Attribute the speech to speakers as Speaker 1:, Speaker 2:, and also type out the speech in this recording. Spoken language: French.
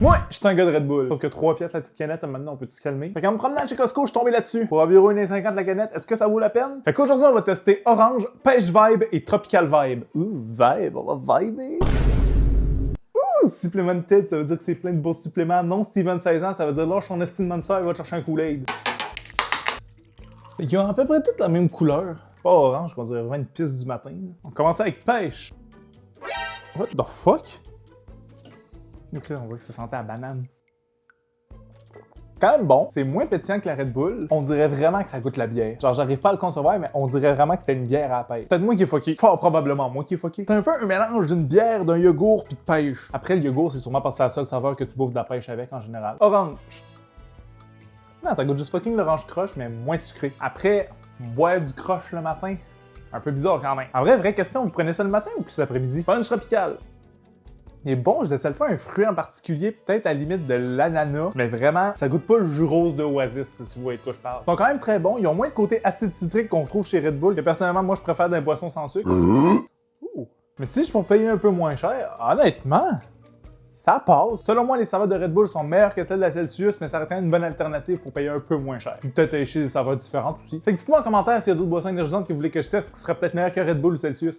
Speaker 1: Moi, je suis un gars de Red Bull. Sauf que 3 pièces la petite canette, maintenant on peut se calmer. Fait qu'en me promenant chez Costco, je suis tombé là-dessus. Pour environ 1,50 la canette, est-ce que ça vaut la peine? Fait qu'aujourd'hui, on va tester Orange, Pêche Vibe et Tropical Vibe. Ouh, Vibe, on va viber. Ouh, supplemented, ça veut dire que c'est plein de beaux suppléments. Non, Steven 16 ans, ça veut dire lâche ton estime monster et va te chercher un Kool-Aid. Ils ont à peu près toutes la même couleur. Pas orange, qu'on dirait vraiment une piste du matin. On commence avec Pêche. What the fuck? On dirait que ça sentait à banane. Quand même bon, c'est moins pétillant que la Red Bull. On dirait vraiment que ça goûte la bière. Genre, j'arrive pas à le concevoir, mais on dirait vraiment que c'est une bière à la pêche. Peut-être moi qui est fucké. Fort probablement moi qui est fucké. C'est un peu un mélange d'une bière, d'un yogourt pis de pêche. Après, le yogourt, c'est sûrement parce que c'est la seule saveur que tu bouffes de la pêche avec en général. Orange. Non, ça goûte juste fucking l'orange croche, mais moins sucré. Après, boire du croche le matin, un peu bizarre quand même. En vrai, vraie question, vous prenez ça le matin ou plus l'après-midi? Punch tropical. Il est bon, je décèle pas un fruit en particulier, peut-être à la limite de l'ananas, mais vraiment, ça goûte pas le jus rose de Oasis, si vous voyez de quoi je parle. Ils sont quand même très bons, ils ont moins le côté acide citrique qu'on trouve chez Red Bull, que personnellement, moi, je préfère des boissons sans sucre. Ouh. Mais si je peux payer un peu moins cher, honnêtement, ça passe. Selon moi, les saveurs de Red Bull sont meilleures que celles de la Celsius, mais ça reste quand même une bonne alternative pour payer un peu moins cher. Puis peut-être acheter des saveurs différentes aussi. Fait que dites-moi en commentaire s'il y a d'autres boissons énergisantes que vous voulez que je teste qui seraient peut-être meilleures que Red Bull ou Celsius.